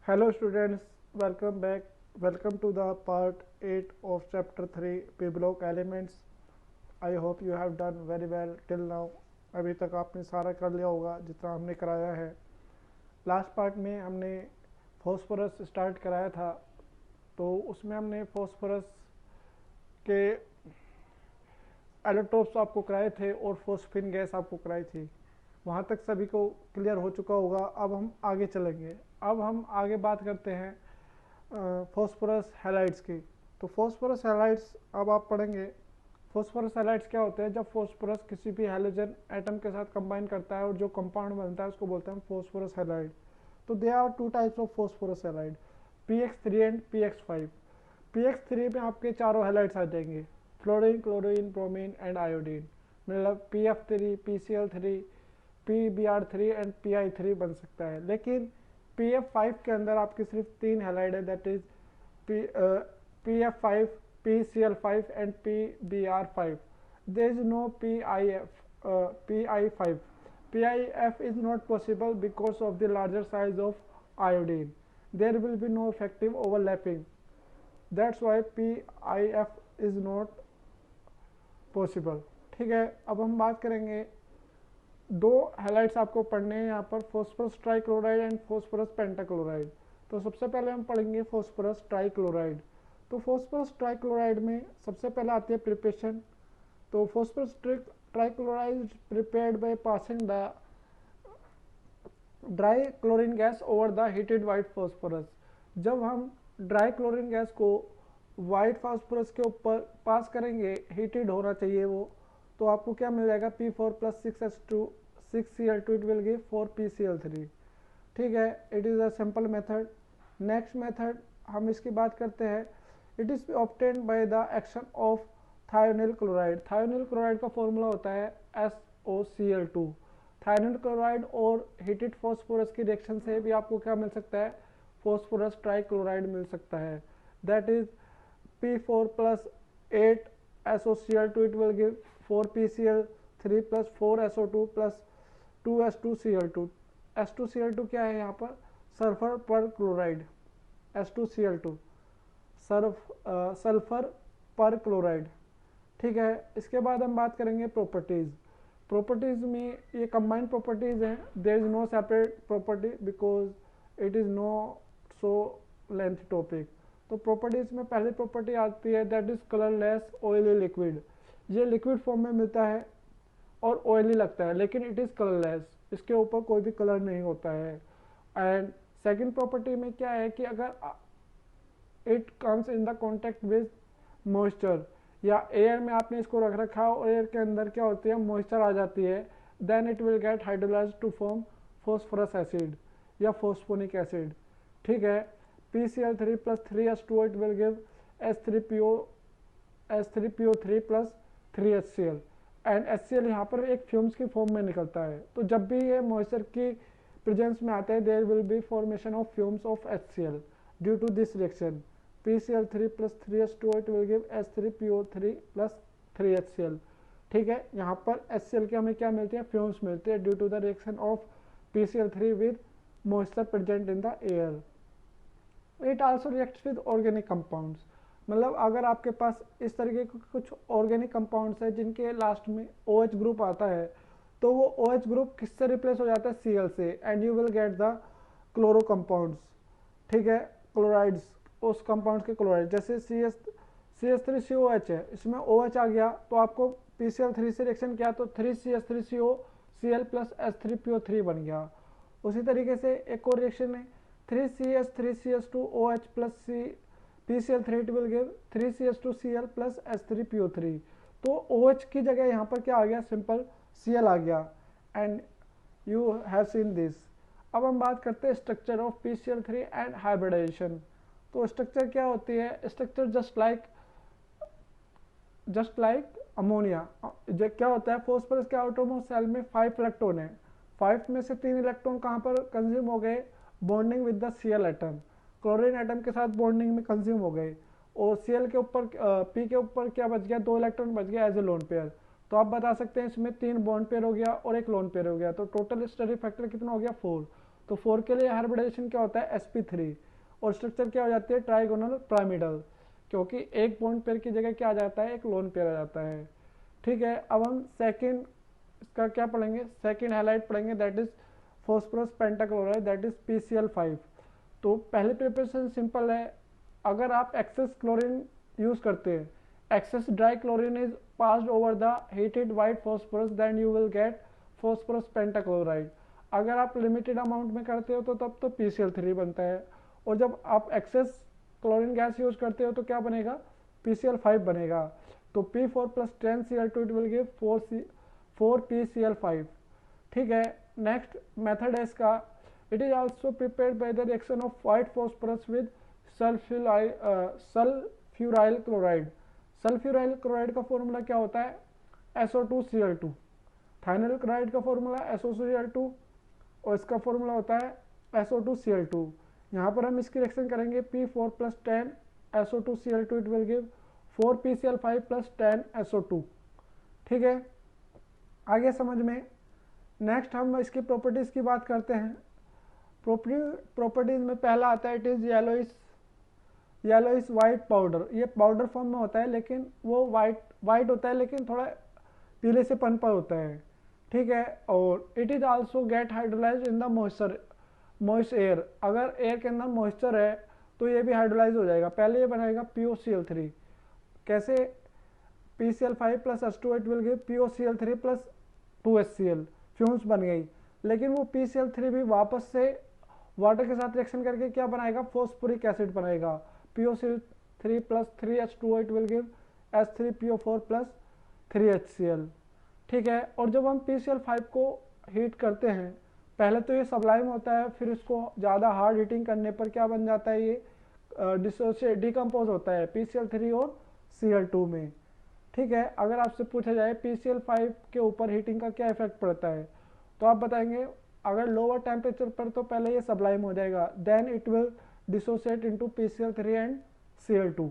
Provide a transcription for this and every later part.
Hello students, welcome back. Welcome to the part 8 of chapter 3 P block elements. I hope you have done very well till now. अभी तक आपने सारा कर लिया होगा जितना हमने कराया है। लास्ट पार्ट में हमने फॉस्फोरस स्टार्ट कराया था, तो उसमें हमने फॉस्फोरस के एलोट्रोप्स आपको कराए थे और फॉस्फिन गैस आपको कराई थी। वहाँ तक सभी को क्लियर हो चुका होगा। अब हम आगे चलेंगे। अब हम आगे बात करते हैं फॉस्फोरस हैलाइड्स की। तो फॉस्फोरस हैलाइड्स अब आप पढ़ेंगे। फॉस्फोरस हैलाइड्स क्या होते हैं? जब फॉस्फोरस किसी भी हैलोजन एटम के साथ कंबाइन करता है और जो कंपाउंड बनता है उसको बोलते हैं फॉस्फोरस हैलाइड। तो they are two types of phosphorus halide, PX3 and PX5। PX3 में आपके चारों हैलाइड्स आ जाएंगे, fluorine, chlorine, bromine and iodine. मतलब PF3, PCl3, PBr3 and PI3 बन सकता है। लेकिन PF5 के अंदर आपकी सिर्फ 3 हैलाइड है, that is PF5, PCl5 and PBr5। There is no PI5। PIF is not possible because of the larger size of iodine. There will be no effective overlapping. That's why PIF is not possible. ठीक है, अब हम बात करेंगे। दो halides आपको पढ़ने हैं यहाँ पर, phosphorus trichloride and phosphorus pentachloride. तो सबसे पहले हम पढ़ेंगे फॉस्फोरस ट्राइक्लोराइड। तो फॉस्फोरस ट्राइक्लोराइड में सबसे पहले आती है प्रिपरेशन। तो phosphorus trichloride prepared by passing the dry chlorine gas over the heated white phosphorus. जब हम ड्राई क्लोरीन गैस को वाइट फास्फोरस के ऊपर पास करेंगे, हीटेड होना चाहिए वो, तो आपको क्या मिल जाएगा? P4 plus 6Cl2 it will give 4PCl3। ठीक है, it is a simple method. Next method हम इसकी बात करते हैं। It is obtained by the action of thionyl chloride. Thionyl chloride का फॉर्मूला होता है SOCl2। थायोनिल क्लोराइड और हीटेड फॉस्फोरस की रिएक्शन से भी आपको क्या मिल सकता है? फॉस्फोरस ट्राइक्लोराइड मिल सकता है। That is P4 plus 8 SOCl2 it will give 4PCl3 plus 4SO2 plus 2S2Cl2। S2Cl2 क्या है यहाँ पर? सल्फर पर क्लोराइड। S2Cl2 सल्फर पर क्लोराइड। ठीक है, इसके बाद हम बात करेंगे प्रॉपर्टीज़। प्रॉपर्टीज़ में ये कंबाइंड प्रॉपर्टीज़ हैं। There is no separate property because it is no so length topic. तो प्रॉपर्टीज़ में पहली प्रॉपर्टी आती है that is colourless oily liquid. ये लिक्विड फॉर्म में मिलता है और ऑयली लगता है, लेकिन इट इज़ कलरलेस, इसके ऊपर कोई भी कलर नहीं होता है। एंड सेकंड प्रॉपर्टी में क्या है कि अगर it comes in the contact with moisture, या एयर में आपने इसको रख रखा और एयर के अंदर क्या होती है? मॉइस्चर आ जाती है, then it will get hydrolysed to form phosphorus acid या फॉस्फोनिक एसिड। ठीक है, PCl3 plus 3S2 it will give S3PO3 plus 3HCl। And HCl यहाँ पर एक फ्यूम्स की फॉर्म में निकलता है। तो जब भी ये मॉइस्चर की प्रेजेंस में आता है, there will be formation of fumes of HCl due to this reaction. PCl3 plus 3S2 it will give S3PO3 plus 3HCl। ठीक है, यहाँ पर HCl के हमें क्या मिलती है? फ्यूम्स मिलती है due to the reaction of PCl3 with moisture present in the air. It also reacts with organic compounds. मतलब अगर आपके पास इस तरीके के कुछ ऑर्गेनिक कंपाउंड्स हैं जिनके लास्ट में OH ग्रुप आता है, तो वो OH ग्रुप किससे रिप्लेस हो जाता है? Cl से, and you will get the chloro compounds. ठीक है, क्लोराइड्स, उस कंपाउंड्स के क्लोराइड, जैसे CH3COH है, इसमें OH आ गया तो आपको PCl3 से रिएक्शन किया तो 3CH3CO Cl प्लस S3PO3 बन गया। उसी तरीके से एक और रिएक्शन है 3CH3CH2OH plus PCl3 it will give 3CH2Cl plus S3PO3। तो OH की जगह यहाँ पर क्या आ गया? सिंपल Cl आ गया, and you have seen this. अब हम बात करते हैं structure of PCl3 and hybridisation. तो स्ट्रक्चर क्या होती है? Structure just like ammonia. क्या होता है? फॉस्फोरस के आउटरमोस्ट सेल में 5 इलेक्ट्रॉन है। 5 में से 3 इलेक्ट्रॉन कहाँ पर कंज्यूम हो गए? Bonding with the Cl atom, chlorine atom के साथ बॉन्डिंग में कंज्यूम हो गए। और Cl के ऊपर P के ऊपर क्या बच गया? 2 इलेक्ट्रॉन बच गया एज ए लोन पेयर। तो आप बता सकते हैं इसमें 3 बॉन्ड पेयर हो गया और एक लोन पेयर हो गया, तो टोटल स्टडी फैक्टर कितना हो गया? 4। तो 4 के लिए हाइब्रिडाइजेशन क्या होता है sp3 और स्ट्रक्चर क्या हो जाती है ट्राइगोनल पिरामिडल, क्योंकि एक बॉन्ड पेयर की जगह क्या आ जाता है एक लोन पेयर आ जाता है। ठीक है, अब हम सेकंड इसका क्या पढ़ेंगे, सेकंड हाईलाइट पढ़ेंगे that is phosphorus pentachloride that is PCl5। तो पहले प्रिपरेशन सिंपल है, अगर आप एक्सेस क्लोरीन यूज करते हैं, excess dry chlorine is passed over the heated white phosphorus then you will get phosphorus pentachloride. अगर आप लिमिटेड अमाउंट में करते हो तो तब तो PCl3 बनता है, और जब आप एक्सेस क्लोरीन गैस यूज करते हो तो क्या बनेगा PCl5 बनेगा। तो P4 plus 10Cl2 it will give 4PCl5। ठीक है, नेक्स्ट मेथड है इसका, it is also prepared by the reaction of white phosphorus with sulphuryl chloride. Sulphuryl chloride का फॉर्मूला क्या होता है SO2Cl2, थाइनल क्लोराइड का फॉर्मूला SO2Cl2 और इसका फॉर्मूला होता है SO2Cl2। यहाँ पर हम इसकी रिएक्शन करेंगे P4 plus 10 SO2Cl2 it will give 4PCl5 plus 10 SO2। ठीक है, आगे समझ में। नेक्स्ट हम इसकी प्रॉपर्टीज की बात करते हैं। प्रॉपर्टीज में पहला आता है it is yellowish white powder. ये पाउडर फॉर्म में होता है लेकिन वो वाइट होता है लेकिन थोड़ा पीले से पन पर होता है। ठीक है, और it is also get hydrolyse in the moist air. अगर एयर के अंदर मॉइस्चर है तो ये भी हाइड्रोलाइज हो जाएगा। पहले ये बनाएगा POCl3, कैसे PCl5 plus H2 it will give POCl3 plus 2HCl, fumes बन गई। लेकिन वो PCl3 भी वापस से वाटर के साथ रिएक्शन करके क्या बनाएगा फॉस्फोरिक एसिड बनाएगा POCl3 plus 3H2 it will give H3PO4 plus 3HCl। ठीक है, और जब हम PCl5 को हीट करते हैं, पहले तो ये सबलाइम होता है, फिर इसको ज़्यादा हार्ड हीटिंग करने पर क्या बन जाता है ये डिकम्पोज होता है PCl3 और Cl2 में। ठीक है, अगर आपसे पूछा जाए PCl5 के ऊपर हीटिंग का क्या इफेक्ट पड़ता है तो आप बताएंगे अगर लोअर टेम्परेचर पर तो पहले ये सबलाइम हो जाएगा, then it will dissociate into PCl3 and Cl2।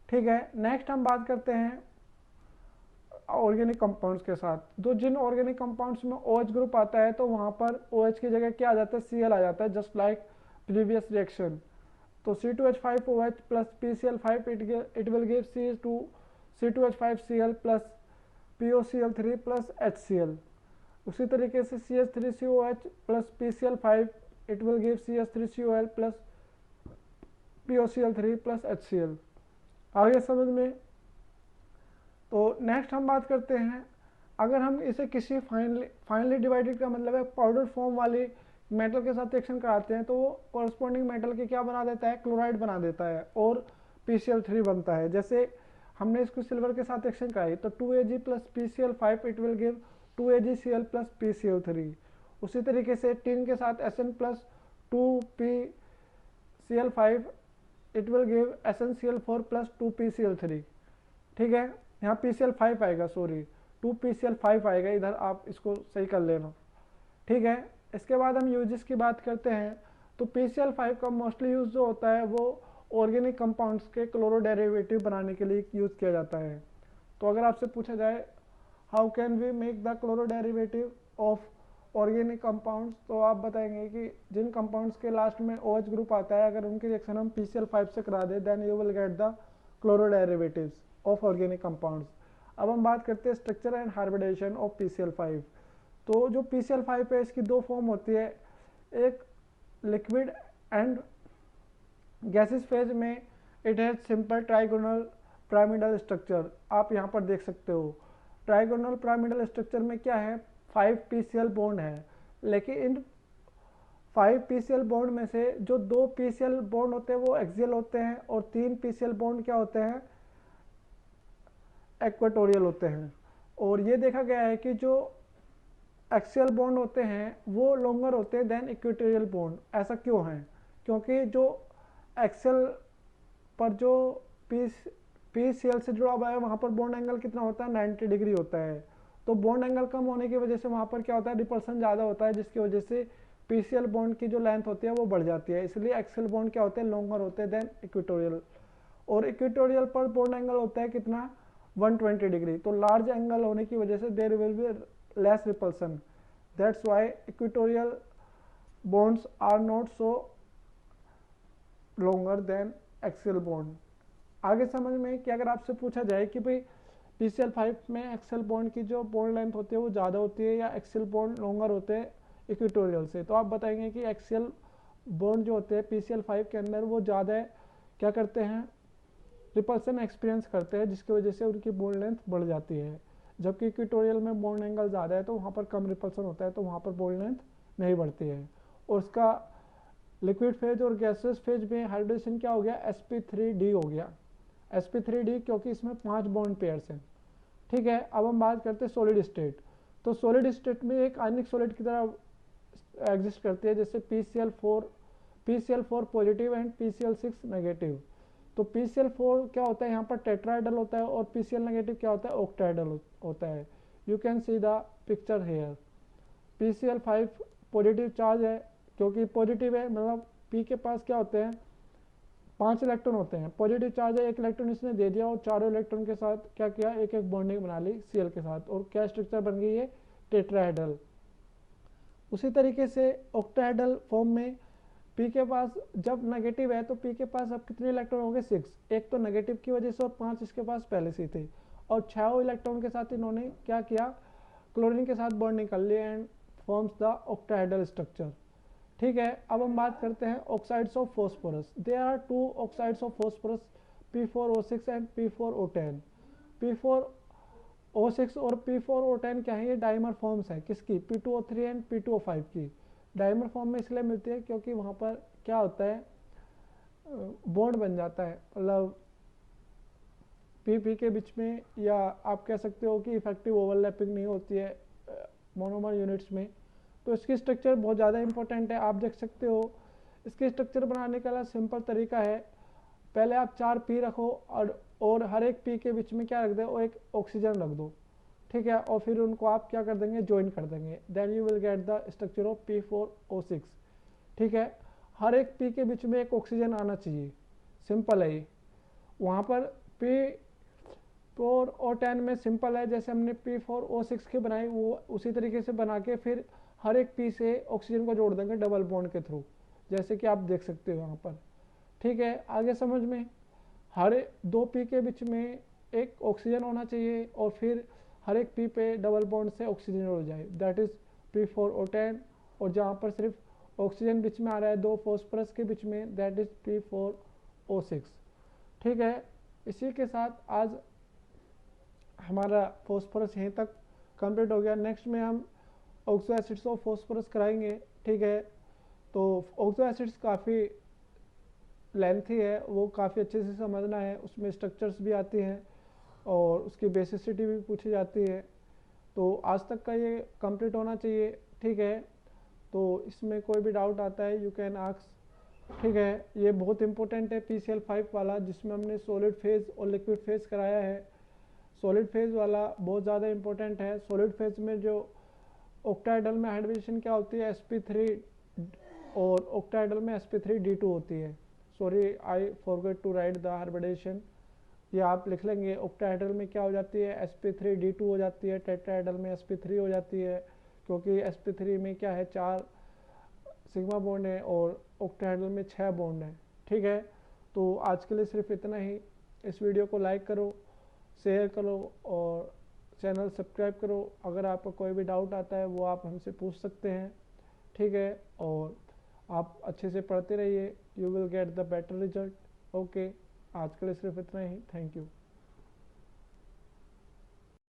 ठीक है, नेक्स्ट हम बात करते हैं ऑर्गेनिक कंपाउंड्स के साथ। तो जिन ऑर्गेनिक कंपाउंड्स में OH ग्रुप आता है तो वहाँ पर OH की जगह क्या आ जाता है Cl आ जाता है, जस्ट लाइक प्रीवियस रिएक्शन। तो C2H5OH plus PCl5 it will give C2H5Cl plus POCl3 plus HCl। उसी तरीके से CH3COH plus PCl5 it will give CH3COL plus POCl3 plus HCl। आगे समझ में। तो नेक्स्ट हम बात करते हैं, अगर हम इसे किसी फाइनली डिवाइडेड का मतलब है पाउडर फॉर्म वाली मेटल के साथ रिएक्शन कराते हैं तो वो कॉरस्पॉन्डिंग मेटल के क्या बना देता है क्लोराइड बना देता है और PCl3 बनता है। जैसे हमने इसको सिल्वर के साथ रिएक्शन कराई तो 2Ag plus PCl5 it will give 2AgCl plus PCl3। उसी तरीके से टिन के साथ Sn plus 2PCl5 it will give SnCl4 plus 2PCl3। ठीक है, यहाँ PCl5 आएगा, सॉरी 2PCl5 आएगा, इधर आप इसको सही कर लेना। ठीक है, इसके बाद हम यूजेस की बात करते हैं। तो PCl5 का मोस्टली यूज जो होता है वो ऑर्गेनिक कंपाउंड्स के क्लोरो डेरिवेटिव बनाने के लिए यूज किया जाता है। तो अगर आपसे पूछा जाए how can we make the chloro derivative of organic compounds, तो आप बताएंगे कि जिन कंपाउंड्स के लास्ट में OH ग्रुप आता है अगर उनकी रिएक्शन हम PCl5 से करा दें then you will get the chloro derivatives of organic compounds. अब हम बात करते हैं structure and hybridisation of PCl5। तो जो PCl5 है इसकी दो फॉर्म होती है, एक लिक्विड एंड गैसेस फेज में it has simple trigonal pyramidal structure. आप यहाँ पर देख सकते हो ट्राइगोनल पिरामिडल स्ट्रक्चर में क्या है 5 PCl बॉन्ड है, लेकिन इन 5 PCl बॉन्ड में से जो 2 PCl बॉन्ड होते हैं वो एक्सियल होते हैं और 3 PCl बॉन्ड क्या होते हैं इक्वेटोरियल होते हैं। और ये देखा गया है कि जो एक्सियल बॉन्ड होते हैं वो लॉन्गर होते हैं देन इक्वेटोरियल बॉन्ड। ऐसा क्यों है, क्योंकि जो एक्सियल पर जो PCl से जुड़ा हुआ है वहाँ पर बॉन्ड एंगल कितना होता है 90 डिग्री होता है। तो बॉन्ड एंगल कम होने की वजह से वहाँ पर क्या होता है रिपल्सन ज़्यादा होता है, जिसकी वजह से PCl बॉन्ड की जो लेंथ होती है वो बढ़ जाती है। इसलिए एक्सियल बॉन्ड क्या होते हैं लॉन्गर होते हैं देन इक्वेटोरियल। और इक्वेटोरियल पर बॉन्ड एंगल होता है कितना 120 डिग्री। तो लार्ज एंगल होने की वजह से there will be less repulsion, that's why equatorial bonds are not so longer than axial bond। आगे समझ में कि अगर आपसे पूछा जाए कि भाई PCl5 में एक्सेल बॉन्ड की जो बॉन्ड लेंथ होती है वो ज़्यादा होती है या एक्सेल बॉन्ड लॉन्गर होते हैं इक्वेटोरियल से, तो आप बताएंगे कि एक्सेल बॉन्ड जो होते हैं PCl5 के अंदर वो ज़्यादा क्या करते हैं, रिपल्सन एक्सपीरियंस करते हैं, जिसकी वजह से उनकी बॉन्ड लेंथ बढ़ जाती है। जबकि इक्वेटोरियल में बॉन्ड एंगल ज़्यादा है तो वहाँ पर कम रिपल्सन होता है, तो वहाँ पर बॉन्ड लेंथ नहीं बढ़ती है। और उसका लिक्विड फेज और गैसेस फेज में हाइड्रेशन क्या हो गया, sp3d हो गया। sp3d क्योंकि इसमें 5 बॉन्ड पेयर्स हैं। ठीक है, अब हम बात करते हैं सॉलिड स्टेट। तो सॉलिड स्टेट में एक आयनिक सॉलिड की तरह एग्जिस्ट करती है, जैसे PCl4 positive and PCl6 negative. तो PCl4 क्या होता है, यहाँ पर टेट्राहेड्रल होता है, और PCl नेगेटिव क्या होता है, ऑक्टाहेड्रल होता है। You can see the picture here. PCl5 positive charge है, क्योंकि पॉजिटिव है मतलब P के पास क्या होते हैं, 5 इलेक्ट्रॉन होते हैं। पॉजिटिव चार्ज है, एक इलेक्ट्रॉन इसने दे दिया और चारों इलेक्ट्रॉन के साथ क्या किया, एक एक बॉन्डिंग बना ली Cl के साथ, और क्या स्ट्रक्चर बन गई है, टेट्राहेड्रल। उसी तरीके से ऑक्टाहेड्रल फॉर्म में P के पास जब नेगेटिव है तो P के पास अब कितने इलेक्ट्रॉन होंगे, 6। एक तो नेगेटिव की वजह से और 5 इसके पास पहले से थे, और 6 इलेक्ट्रॉन के साथ इन्होंने क्या किया, क्लोरीन के साथ बॉन्डिंग कर ली and forms the octahedral structure. ठीक है, अब हम बात करते हैं oxides of phosphorus. There are 2 oxides of phosphorus, P4O6 and P4O10। P4O6 और P4O10 क्या है, ये डाइमर फॉर्म्स है किसकी, P2O3 एंड P2O5 की। डाइमर फॉर्म में इसलिए मिलती है क्योंकि वहाँ पर क्या होता है, बॉन्ड बन जाता है, मतलब P के बीच में, या आप कह सकते हो कि इफेक्टिव ओवरलैपिंग नहीं होती है मोनोमर यूनिट्स में। तो इसकी स्ट्रक्चर बहुत ज़्यादा इंपॉर्टेंट है, आप देख सकते हो। इसके स्ट्रक्चर बनाने का सिंपल तरीका है, पहले आप 4 P रखो और हर एक P के बीच में क्या रख दो, एक ऑक्सीजन रख दो। ठीक है, और फिर उनको आप क्या कर देंगे, ज्वाइन कर देंगे, then you will get the structure of P4O6। ठीक है, हर एक P के बीच में एक ऑक्सीजन आना चाहिए, सिंपल है ये। वहाँ पर P4O10 में सिंपल है, जैसे हमने P4O6 के बनाई वो उसी तरीके से बना के फिर हर एक P से ऑक्सीजन को जोड़ देंगे डबल बॉन्ड के थ्रू, जैसे कि आप देख सकते हो यहाँ पर। ठीक है, आगे समझ में, हर 2 P के बीच में एक ऑक्सीजन होना चाहिए और फिर हर एक P पे डबल बॉन्ड से ऑक्सीजन हो जाए, दैट इज़ P4O10। और जहाँ पर सिर्फ ऑक्सीजन बीच में आ रहा है 2 फॉस्फोरस के बीच में, दैट इज़ P4O6। ठीक है, इसी के साथ आज हमारा फॉस्फोरस यहीं तक कंप्लीट हो गया। नेक्स्ट में हम ऑक्सो एसिड्स ऑफ फॉस्फोरस कराएंगे। ठीक है, तो ऑक्सो एसिड्स काफ़ी लेंथी है, वो काफ़ी अच्छे से समझना है, उसमें स्ट्रक्चर्स भी आती हैं और उसकी बेसिसिटी भी पूछी जाती है। तो आज तक का ये कंप्लीट होना चाहिए। ठीक है, तो इसमें कोई भी डाउट आता है यू कैन आस्क। ठीक है, ये बहुत इंपॉर्टेंट है PCl5 वाला, जिसमें हमने सॉलिड फेज और लिक्विड फेज कराया है। सॉलिड फेज वाला बहुत ज़्यादा इंपॉर्टेंट है। सॉलिड फेज में जो ऑक्टाहेड्रल में हाइब्रिडेशन क्या होती है, sp3, और ऑक्टाहेड्रल में sp3d2 होती है। Sorry I forget to write the hybridisation, ये आप लिख लेंगे। ऑक्टाहेड्रल में क्या हो जाती है, sp3d2 हो जाती है, टेट्राहेड्रल में sp3 हो जाती है, क्योंकि sp3 में क्या है, 4 सिग्मा बॉन्ड है और ऑक्टाहेड्रल में 6 बॉन्ड है। ठीक है, तो आज के लिए सिर्फ इतना ही। इस वीडियो को लाइक करो, शेयर करो और चैनल सब्सक्राइब करो। अगर आपको कोई भी डाउट आता है वो आप हमसे पूछ सकते हैं। ठीक है, और आप अच्छे से पढ़ते रहिए, you will get the better result. Okay, आज के लिए सिर्फ इतना ही। Thank you.